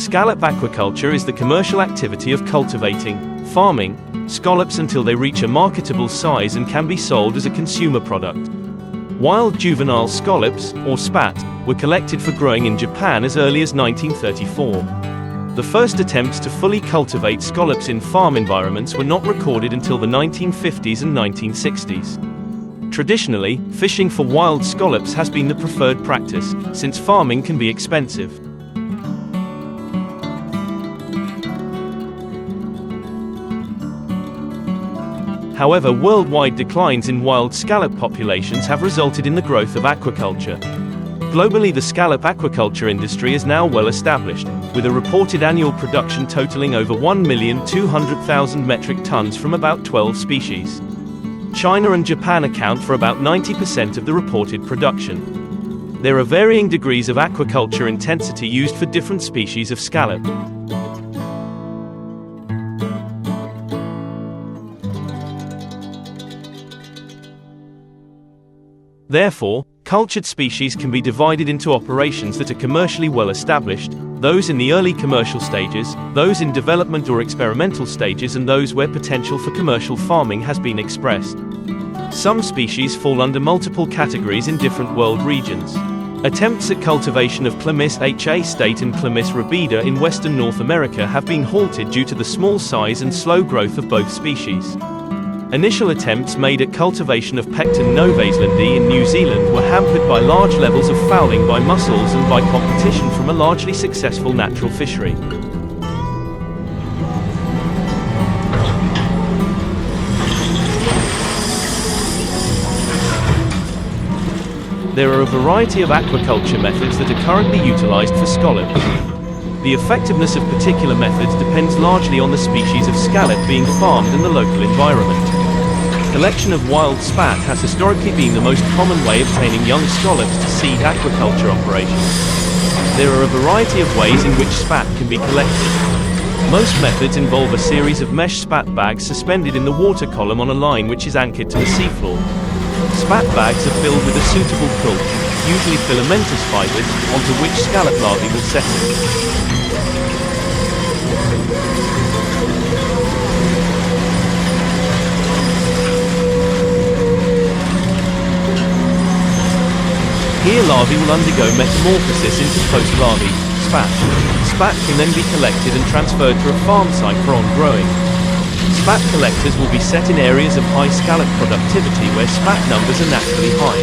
Scallop aquaculture is the commercial activity of cultivating, farming, scallops until they reach a marketable size and can be sold as a consumer product. Wild juvenile scallops, or spat, were collected for growing in Japan as early as 1934. The first attempts to fully cultivate scallops in farm environments were not recorded until the 1950s and 1960s. Traditionally, fishing for wild scallops has been the preferred practice, since farming can be expensive. However, worldwide declines in wild scallop populations have resulted in the growth of aquaculture. Globally, the scallop aquaculture industry is now well established, with a reported annual production totaling over 1,200,000 metric tons from about 12 species. China and Japan account for about 90% of the reported production. There are varying degrees of aquaculture intensity used for different species of scallop. Therefore, cultured species can be divided into operations that are commercially well established, those in the early commercial stages, those in development or experimental stages, and those where potential for commercial farming has been expressed. Some species fall under multiple categories in different world regions. Attempts at cultivation of Chlamys ha state and Chlamys rubida in western North America have been halted due to the small size and slow growth of both species. Initial attempts made at cultivation of Pecten novaeselandi in New Zealand were hampered by large levels of fouling by mussels and by competition from a largely successful natural fishery. There are a variety of aquaculture methods that are currently utilized for scallops. The effectiveness of particular methods depends largely on the species of scallop being farmed and the local environment. Collection of wild spat has historically been the most common way of obtaining young scallops to seed aquaculture operations. There are a variety of ways in which spat can be collected. Most methods involve a series of mesh spat bags suspended in the water column on a line which is anchored to the seafloor. Spat bags are filled with a suitable pulp, usually filamentous fibers, onto which scallop larvae will settle. Here larvae will undergo metamorphosis into post-larvae, spat. Spat can then be collected and transferred to a farm site for on-growing. Spat collectors will be set in areas of high scallop productivity where spat numbers are naturally high.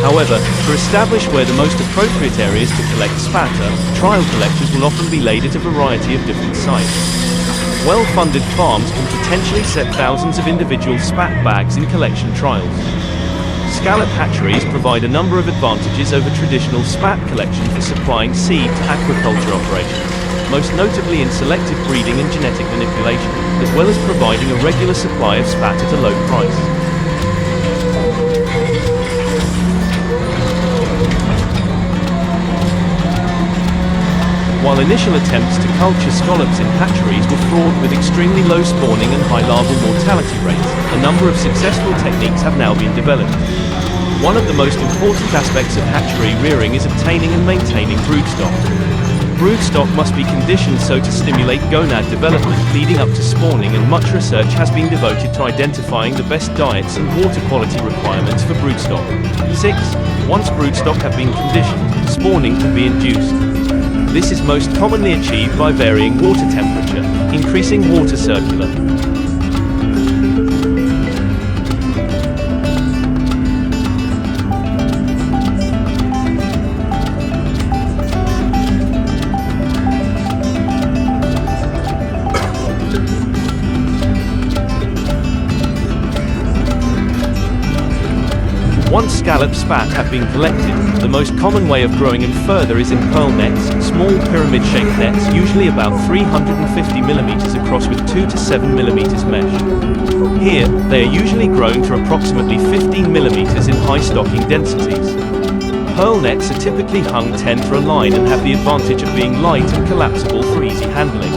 However, to establish where the most appropriate areas to collect spat are, trial collectors will often be laid at a variety of different sites. Well-funded farms can potentially set thousands of individual spat bags in collection trials. Scallop hatcheries provide a number of advantages over traditional spat collection for supplying seed to aquaculture operations, most notably in selective breeding and genetic manipulation, as well as providing a regular supply of spat at a low price. While initial attempts to culture scallops in hatcheries were fraught with extremely low spawning and high larval mortality rates, a number of successful techniques have now been developed. One of the most important aspects of hatchery rearing is obtaining and maintaining broodstock. Broodstock must be conditioned so to stimulate gonad development leading up to spawning, and much research has been devoted to identifying the best diets and water quality requirements for broodstock. 6. Once broodstock have been conditioned, spawning can be induced. This is most commonly achieved by varying water temperature, increasing water circular. Once scallop spat have been collected, the most common way of growing them further is in pearl nets, small pyramid-shaped nets usually about 350 mm across with 2 to 7 mm mesh. Here, they are usually grown to approximately 15 mm in high stocking densities. Pearl nets are typically hung 10 for a line and have the advantage of being light and collapsible for easy handling.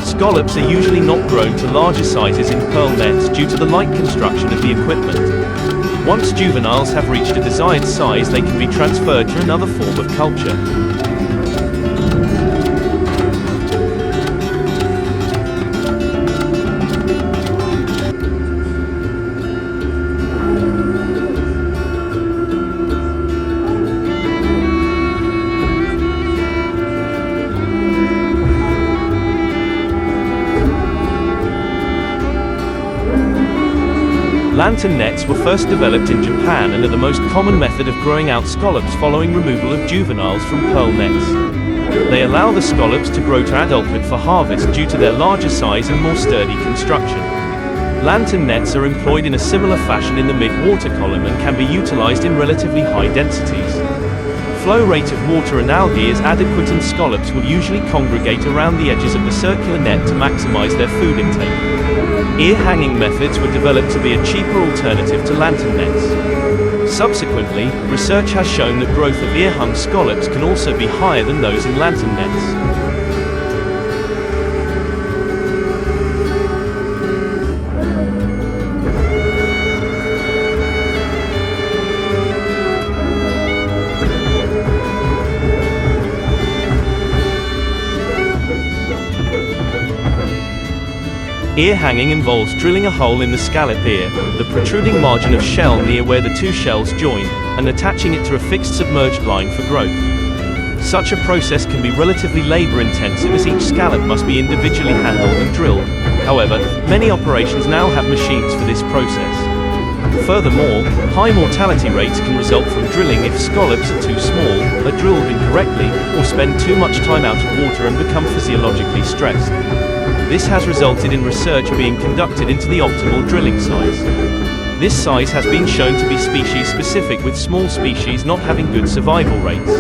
Scallops are usually not grown to larger sizes in pearl nets due to the light construction of the equipment. Once juveniles have reached a desired size, they can be transferred to another form of culture. Lantern nets were first developed in Japan and are the most common method of growing out scallops following removal of juveniles from pearl nets. They allow the scallops to grow to adulthood for harvest due to their larger size and more sturdy construction. Lantern nets are employed in a similar fashion in the mid-water column and can be utilized in relatively high densities. Flow rate of water and algae is adequate and scallops will usually congregate around the edges of the circular net to maximize their food intake. Ear hanging methods were developed to be a cheaper alternative to lantern nets. Subsequently, research has shown that growth of ear-hung scallops can also be higher than those in lantern nets. Ear hanging involves drilling a hole in the scallop ear, the protruding margin of shell near where the two shells join, and attaching it to a fixed submerged line for growth. Such a process can be relatively labor-intensive as each scallop must be individually handled and drilled. However, many operations now have machines for this process. Furthermore, high mortality rates can result from drilling if scallops are too small, are drilled incorrectly, or spend too much time out of water and become physiologically stressed. This has resulted in research being conducted into the optimal drilling size. This size has been shown to be species-specific, with small species not having good survival rates.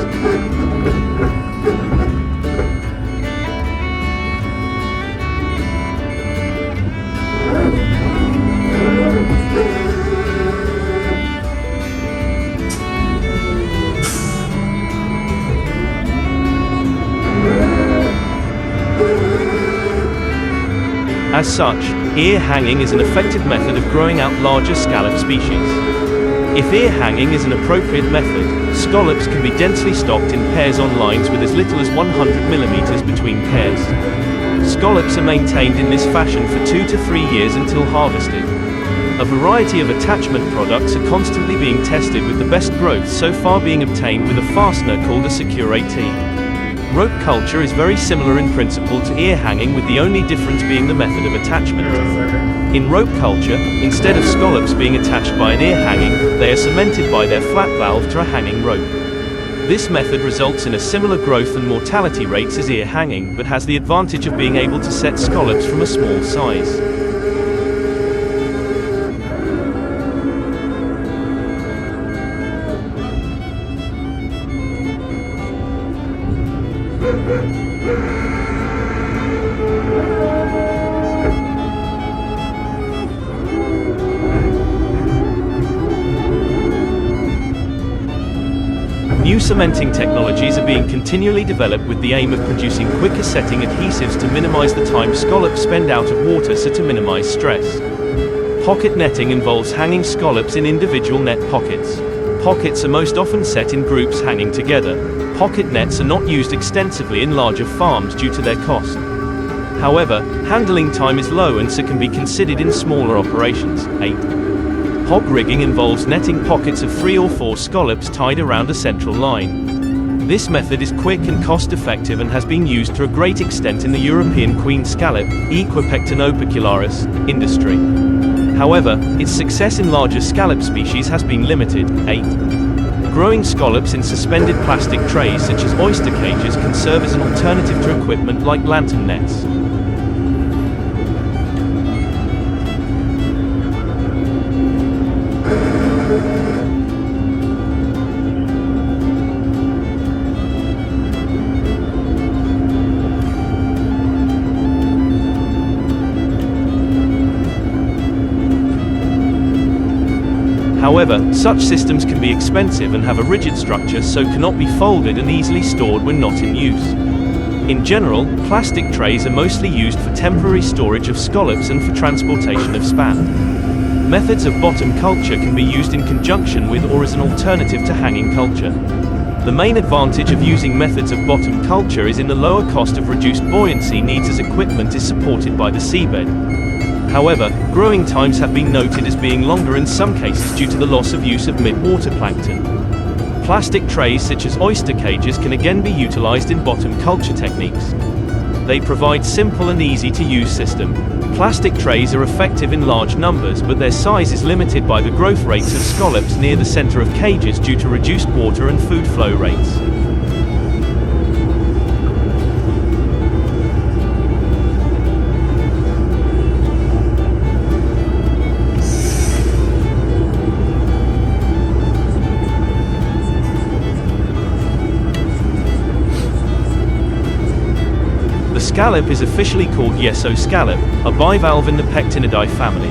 As such, ear hanging is an effective method of growing out larger scallop species. If ear hanging is an appropriate method, scallops can be densely stocked in pairs on lines with as little as 100 mm between pairs. Scallops are maintained in this fashion for 2 to 3 years until harvested. A variety of attachment products are constantly being tested, with the best growth so far being obtained with a fastener called a Secure AT. Rope culture is very similar in principle to ear hanging, with the only difference being the method of attachment. In rope culture, instead of scallops being attached by an ear hanging, they are cemented by their flat valve to a hanging rope. This method results in a similar growth and mortality rates as ear hanging, but has the advantage of being able to set scallops from a small size. New cementing technologies are being continually developed with the aim of producing quicker setting adhesives to minimize the time scallops spend out of water, so to minimize stress. Pocket netting involves hanging scallops in individual net pockets. Pockets are most often set in groups hanging together. Pocket nets are not used extensively in larger farms due to their cost. However, handling time is low and so can be considered in smaller operations. 8. Hog rigging involves netting pockets of 3 or 4 scallops tied around a central line. This method is quick and cost-effective and has been used to a great extent in the European queen scallop, Equipectinopicularis, industry. However, its success in larger scallop species has been limited. 8. Growing scallops in suspended plastic trays such as oyster cages can serve as an alternative to equipment like lantern nets. However, such systems can be expensive and have a rigid structure, so cannot be folded and easily stored when not in use. In general, plastic trays are mostly used for temporary storage of scallops and for transportation of spat. Methods of bottom culture can be used in conjunction with or as an alternative to hanging culture. The main advantage of using methods of bottom culture is in the lower cost of reduced buoyancy needs, as equipment is supported by the seabed. However, growing times have been noted as being longer in some cases due to the loss of use of mid-water plankton. Plastic trays such as oyster cages can again be utilized in bottom culture techniques. They provide simple and easy to use system. Plastic trays are effective in large numbers, but their size is limited by the growth rates of scallops near the center of cages due to reduced water and food flow rates. The scallop is officially called Yeso scallop, a bivalve in the Pectinidae family.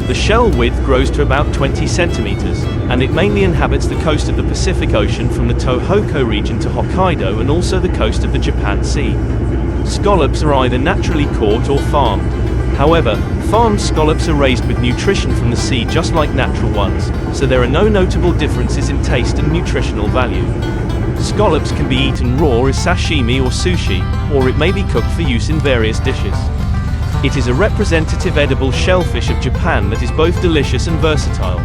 The shell width grows to about 20 centimeters, and it mainly inhabits the coast of the Pacific Ocean from the Tohoku region to Hokkaido and also the coast of the Japan Sea. Scallops are either naturally caught or farmed. However, farmed scallops are raised with nutrition from the sea just like natural ones, so there are no notable differences in taste and nutritional value. Scallops can be eaten raw as sashimi or sushi, or it may be cooked for use in various dishes. It is a representative edible shellfish of Japan that is both delicious and versatile.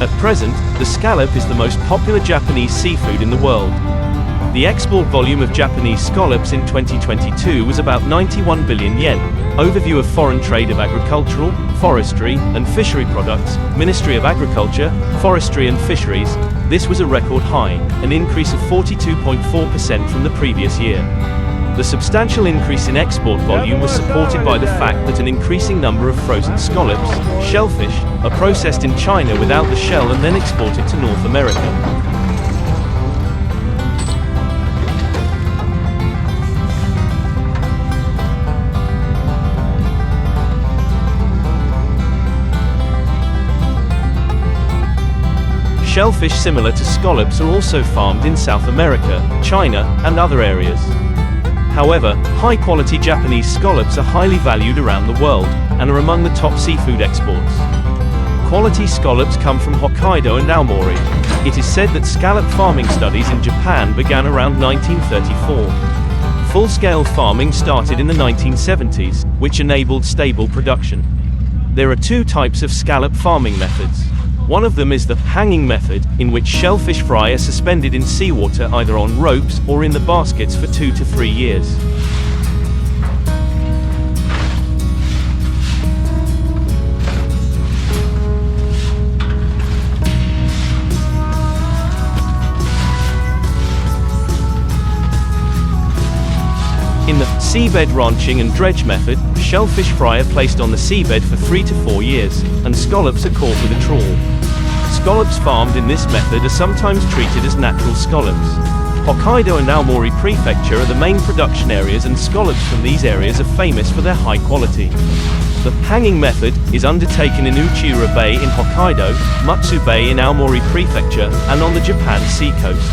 At present, the scallop is the most popular Japanese seafood in the world. The export volume of Japanese scallops in 2022 was about 91 billion yen. Overview of foreign trade of agricultural, forestry, and fishery products, Ministry of Agriculture, Forestry and Fisheries. This was a record high, an increase of 42.4% from the previous year. The substantial increase in export volume was supported by the fact that an increasing number of frozen scallops, shellfish, are processed in China without the shell and then exported to North America. Shellfish similar to scallops are also farmed in South America, China, and other areas. However, high-quality Japanese scallops are highly valued around the world, and are among the top seafood exports. Quality scallops come from Hokkaido and Aomori. It is said that scallop farming studies in Japan began around 1934. Full-scale farming started in the 1970s, which enabled stable production. There are two types of scallop farming methods. One of them is the hanging method, in which shellfish fry are suspended in seawater either on ropes or in the baskets for 2 to 3 years. In the seabed ranching and dredge method, shellfish fry are placed on the seabed for 3 to 4 years, and scallops are caught with a trawl. Scallops farmed in this method are sometimes treated as natural scallops. Hokkaido and Aomori Prefecture are the main production areas, and scallops from these areas are famous for their high quality. The hanging method is undertaken in Uchiura Bay in Hokkaido, Mutsu Bay in Aomori Prefecture, and on the Japan sea coast.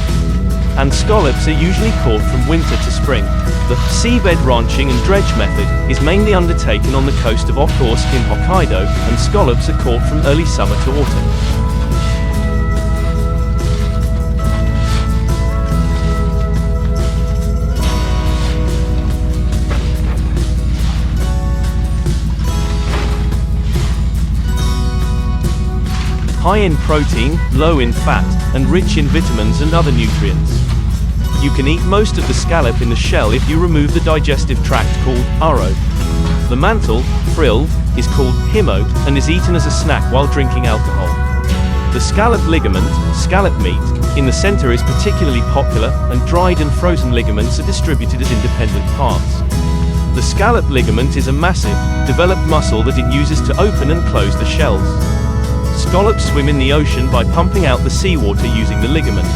And scallops are usually caught from winter to spring. The seabed ranching and dredge method is mainly undertaken on the coast of Okhotsk in Hokkaido, and scallops are caught from early summer to autumn. High in protein, low in fat, and rich in vitamins and other nutrients. You can eat most of the scallop in the shell if you remove the digestive tract called uro. The mantle, frilled, is called himo, and is eaten as a snack while drinking alcohol. The scallop ligament, scallop meat, in the center is particularly popular, and dried and frozen ligaments are distributed as independent parts. The scallop ligament is a massive, developed muscle that it uses to open and close the shells. Scallops swim in the ocean by pumping out the seawater using the ligament.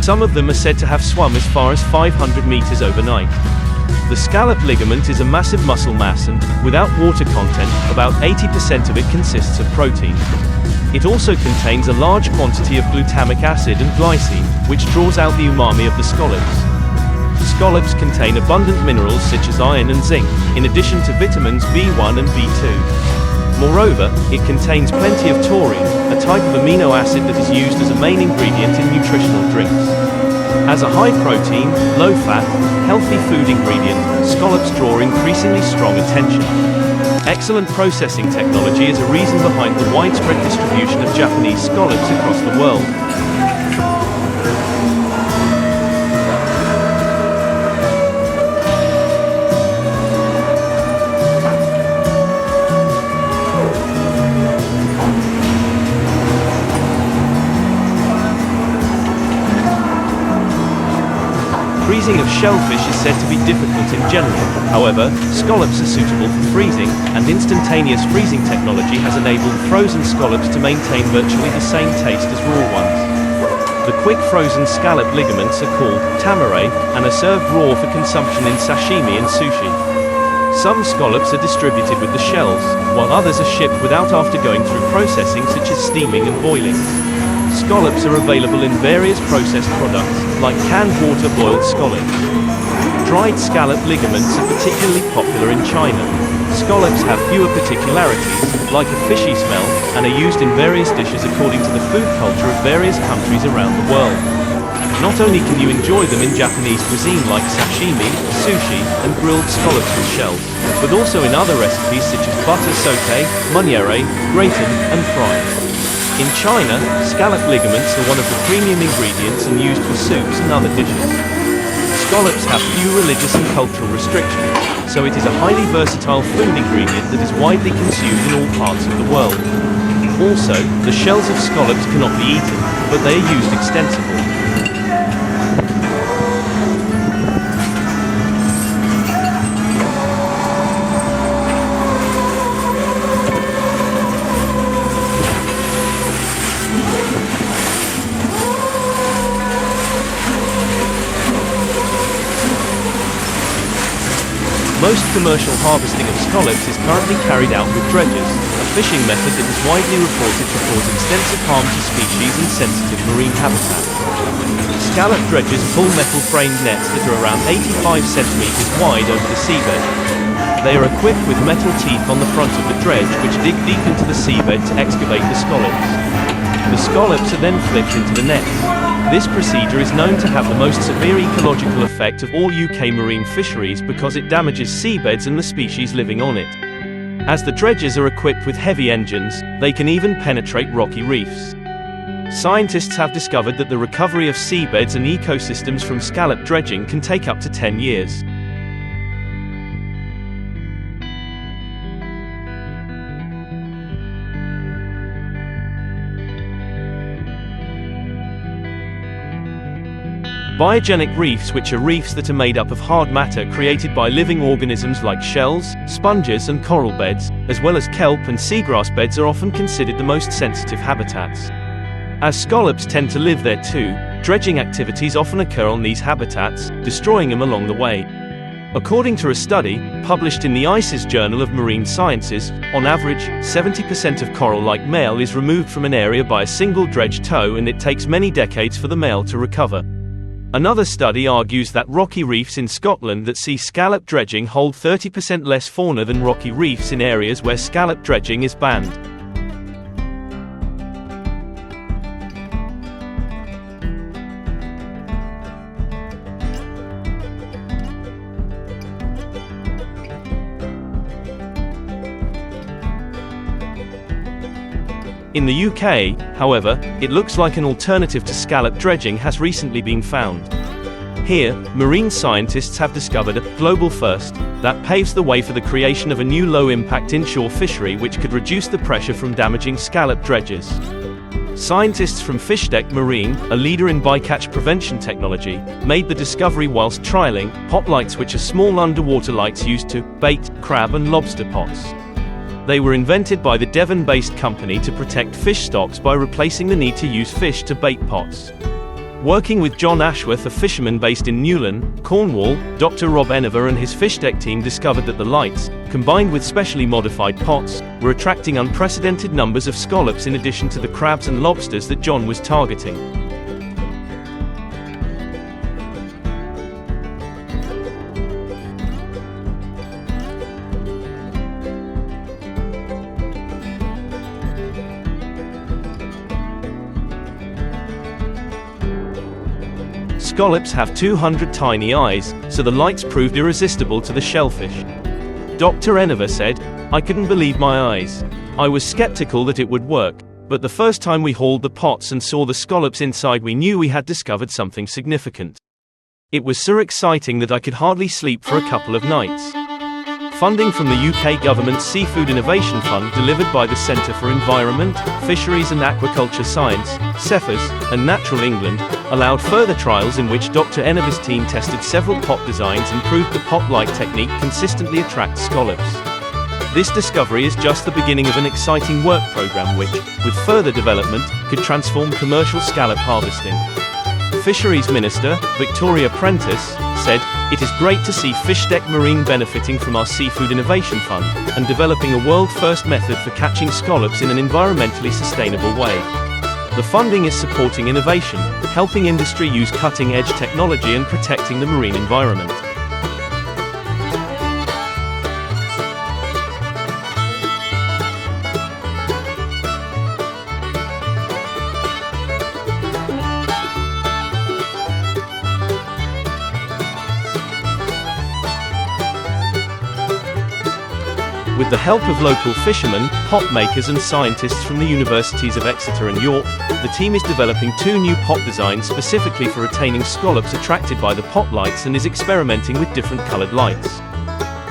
Some of them are said to have swum as far as 500 meters overnight. The scallop ligament is a massive muscle mass, and, without water content, about 80% of it consists of protein. It also contains a large quantity of glutamic acid and glycine, which draws out the umami of the scallops. Scallops contain abundant minerals such as iron and zinc, in addition to vitamins B1 and B2. Moreover, it contains plenty of taurine, a type of amino acid that is used as a main ingredient in nutritional drinks. As a high-protein, low-fat, healthy food ingredient, scallops draw increasingly strong attention. Excellent processing technology is a reason behind the widespread distribution of Japanese scallops across the world. Freezing of shellfish is said to be difficult in general. However, scallops are suitable for freezing, and instantaneous freezing technology has enabled frozen scallops to maintain virtually the same taste as raw ones. The quick frozen scallop ligaments are called tamare, and are served raw for consumption in sashimi and sushi. Some scallops are distributed with the shells, while others are shipped without after going through processing such as steaming and boiling. Scallops are available in various processed products, like canned water-boiled scallops. Dried scallop ligaments are particularly popular in China. Scallops have fewer particularities, like a fishy smell, and are used in various dishes according to the food culture of various countries around the world. Not only can you enjoy them in Japanese cuisine like sashimi, sushi, and grilled scallops with shells, but also in other recipes such as butter sauté, meuniere, gratin, and fried. In China, scallop ligaments are one of the premium ingredients and used for soups and other dishes. Scallops have few religious and cultural restrictions, so it is a highly versatile food ingredient that is widely consumed in all parts of the world. Also, the shells of scallops cannot be eaten, but they are used extensively. Most commercial harvesting of scallops is currently carried out with dredges, a fishing method that is widely reported to cause extensive harm to species and sensitive marine habitats. Scallop dredges pull metal-framed nets that are around 85 centimeters wide over the seabed. They are equipped with metal teeth on the front of the dredge which dig deep into the seabed to excavate the scallops. The scallops are then flipped into the nets. This procedure is known to have the most severe ecological effect of all UK marine fisheries because it damages seabeds and the species living on it. As the dredges are equipped with heavy engines, they can even penetrate rocky reefs. Scientists have discovered that the recovery of seabeds and ecosystems from scallop dredging can take up to 10 years. Biogenic reefs, which are reefs that are made up of hard matter created by living organisms like shells, sponges and coral beds, as well as kelp and seagrass beds, are often considered the most sensitive habitats. As scallops tend to live there too, dredging activities often occur on these habitats, destroying them along the way. According to a study, published in the ICES Journal of Marine Sciences, on average, 70% of coral-like male is removed from an area by a single dredge tow, and it takes many decades for the male to recover. Another study argues that rocky reefs in Scotland that see scallop dredging hold 30% less fauna than rocky reefs in areas where scallop dredging is banned. In the UK, however, it looks like an alternative to scallop dredging has recently been found. Here, marine scientists have discovered a global first that paves the way for the creation of a new low-impact inshore fishery which could reduce the pressure from damaging scallop dredges. Scientists from Fishdeck Marine, a leader in bycatch prevention technology, made the discovery whilst trialling potlights, which are small underwater lights used to bait crab and lobster pots. They were invented by the Devon-based company to protect fish stocks by replacing the need to use fish to bait pots. Working with John Ashworth, a fisherman based in Newlyn, Cornwall, Dr. Rob Enever and his Fishdeck team discovered that the lights, combined with specially modified pots, were attracting unprecedented numbers of scallops in addition to the crabs and lobsters that John was targeting. Scallops have 200 tiny eyes, so the lights proved irresistible to the shellfish. Dr. Enova said, "I couldn't believe my eyes. I was skeptical that it would work, but the first time we hauled the pots and saw the scallops inside, we knew we had discovered something significant. It was so exciting that I could hardly sleep for a couple of nights." Funding from the UK government's Seafood Innovation Fund, delivered by the Centre for Environment, Fisheries and Aquaculture Science, CEFAS, and Natural England, allowed further trials in which Dr. Enova's team tested several pot designs and proved the pot light technique consistently attracts scallops. This discovery is just the beginning of an exciting work program which, with further development, could transform commercial scallop harvesting. Fisheries Minister, Victoria Prentice, said, "It is great to see Fishtech Marine benefiting from our Seafood Innovation Fund, and developing a world-first method for catching scallops in an environmentally sustainable way. The funding is supporting innovation, helping industry use cutting-edge technology and protecting the marine environment." With the help of local fishermen, pot makers and scientists from the universities of Exeter and York, the team is developing 2 new pot designs specifically for retaining scallops attracted by the pot lights and is experimenting with different colored lights.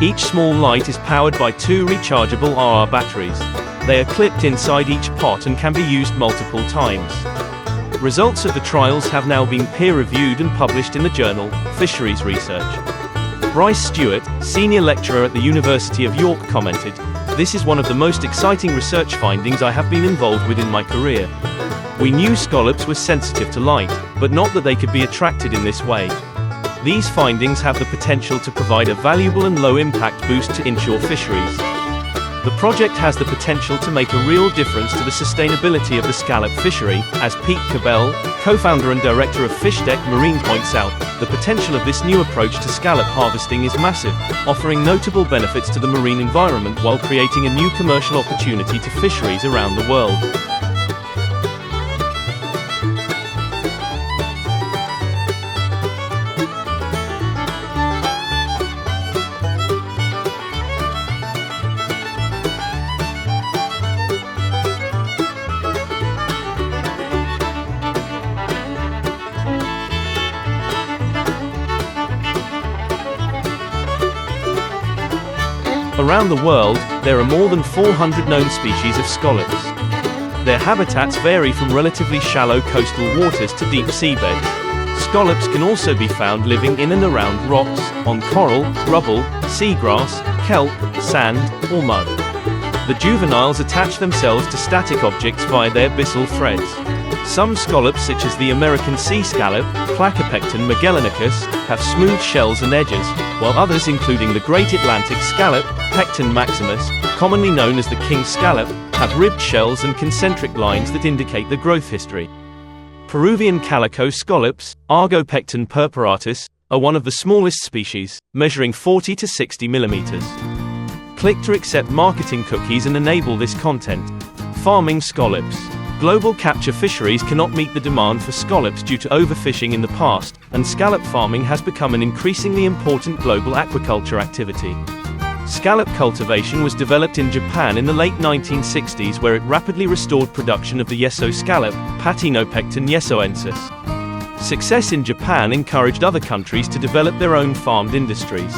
Each small light is powered by 2 rechargeable RR batteries. They are clipped inside each pot and can be used multiple times. Results of the trials have now been peer-reviewed and published in the journal Fisheries Research. Bryce Stewart, senior lecturer at the University of York, commented, "This is one of the most exciting research findings I have been involved with in my career. We knew scallops were sensitive to light, but not that they could be attracted in this way. These findings have the potential to provide a valuable and low-impact boost to inshore fisheries. The project has the potential to make a real difference to the sustainability of the scallop fishery," as Pete Cabell, co-founder and director of Fishtech Marine, points out. The potential of this new approach to scallop harvesting is massive, offering notable benefits to the marine environment while creating a new commercial opportunity to fisheries around the world. Around the world, there are more than 400 known species of scallops. Their habitats vary from relatively shallow coastal waters to deep seabeds. Scallops can also be found living in and around rocks, on coral, rubble, seagrass, kelp, sand, or mud. The juveniles attach themselves to static objects via their byssal threads. Some scallops, such as the American sea scallop, Placopecten magellanicus, have smooth shells and edges, while others, including the Great Atlantic scallop, Pecten maximus, commonly known as the king scallop, have ribbed shells and concentric lines that indicate the growth history. Peruvian calico scallops, Argopecten purpuratus, are one of the smallest species, measuring 40 to 60 millimeters. Click to accept marketing cookies and enable this content. Farming scallops. Global capture fisheries cannot meet the demand for scallops due to overfishing in the past, and scallop farming has become an increasingly important global aquaculture activity. Scallop cultivation was developed in Japan in the late 1960s, where it rapidly restored production of the yeso scallop, Patinopecten yesoensis. Success in Japan encouraged other countries to develop their own farmed industries.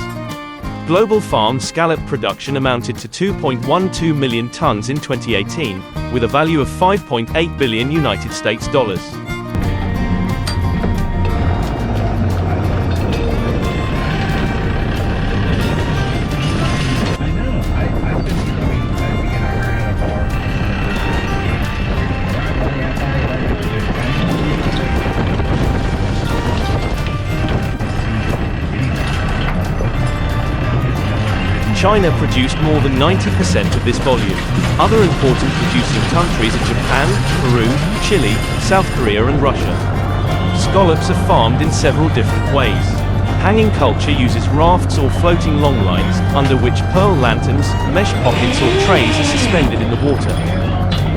Global farmed scallop production amounted to 2.12 million tons in 2018, with a value of $5.8 billion United States dollars. China produced more than 90% of this volume. Other important producing countries are Japan, Peru, Chile, South Korea and Russia. Scallops are farmed in several different ways. Hanging culture uses rafts or floating longlines, under which pearl lanterns, mesh pockets or trays are suspended in the water.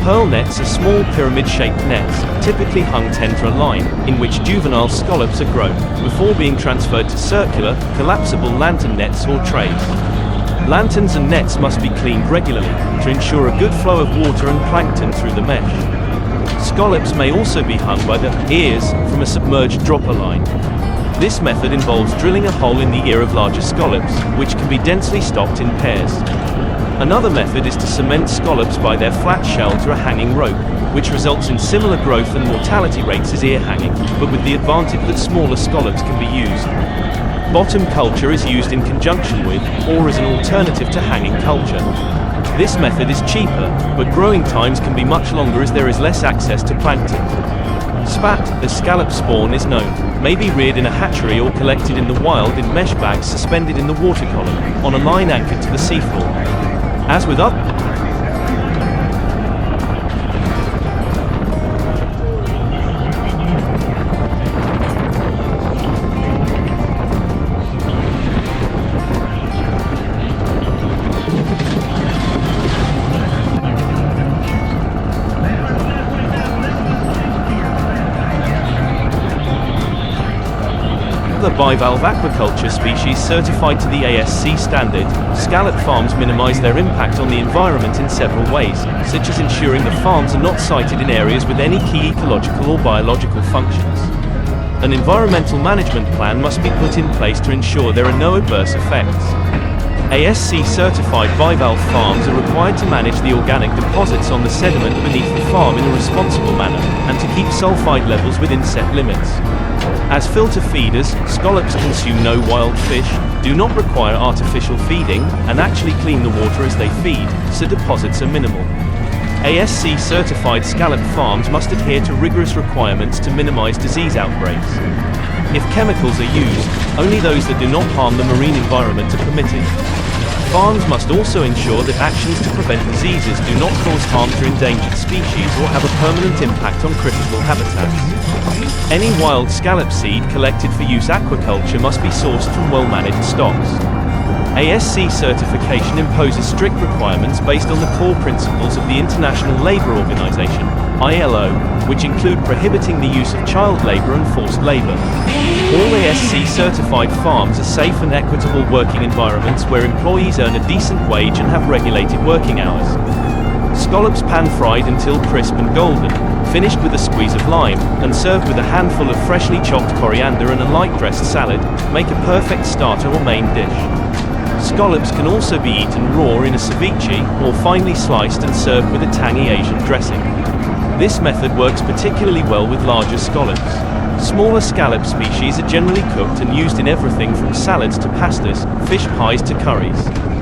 Pearl nets are small pyramid-shaped nets, typically hung 10 to a line, in which juvenile scallops are grown, before being transferred to circular, collapsible lantern nets or trays. Lanterns and nets must be cleaned regularly, to ensure a good flow of water and plankton through the mesh. Scallops may also be hung by the ears from a submerged dropper line. This method involves drilling a hole in the ear of larger scallops, which can be densely stocked in pairs. Another method is to cement scallops by their flat shell to a hanging rope, which results in similar growth and mortality rates as ear hanging, but with the advantage that smaller scallops can be used. Bottom culture is used in conjunction with, or as an alternative to hanging culture. This method is cheaper, but growing times can be much longer as there is less access to plankton. Spat, as scallop spawn is known, may be reared in a hatchery or collected in the wild in mesh bags suspended in the water column, on a line anchored to the seafloor. As with other bivalve aquaculture species certified to the ASC standard, scallop farms minimize their impact on the environment in several ways, such as ensuring the farms are not sited in areas with any key ecological or biological functions. An environmental management plan must be put in place to ensure there are no adverse effects. ASC certified bivalve farms are required to manage the organic deposits on the sediment beneath the farm in a responsible manner, and to keep sulfide levels within set limits. As filter feeders, scallops consume no wild fish, do not require artificial feeding, and actually clean the water as they feed, so deposits are minimal. ASC certified scallop farms must adhere to rigorous requirements to minimize disease outbreaks. If chemicals are used, only those that do not harm the marine environment are permitted. Farms must also ensure that actions to prevent diseases do not cause harm to endangered species or have a permanent impact on critical habitats. Any wild scallop seed collected for use aquaculture must be sourced from well-managed stocks. ASC certification imposes strict requirements based on the core principles of the International Labour Organization, ILO, which include prohibiting the use of child labor and forced labor. All ASC certified farms are safe and equitable working environments where employees earn a decent wage and have regulated working hours. Scallops pan-fried until crisp and golden, finished with a squeeze of lime, and served with a handful of freshly chopped coriander and a light-dressed salad, make a perfect starter or main dish. Scallops can also be eaten raw in a ceviche, or finely sliced and served with a tangy Asian dressing. This method works particularly well with larger scallops. Smaller scallop species are generally cooked and used in everything from salads to pastas, fish pies to curries.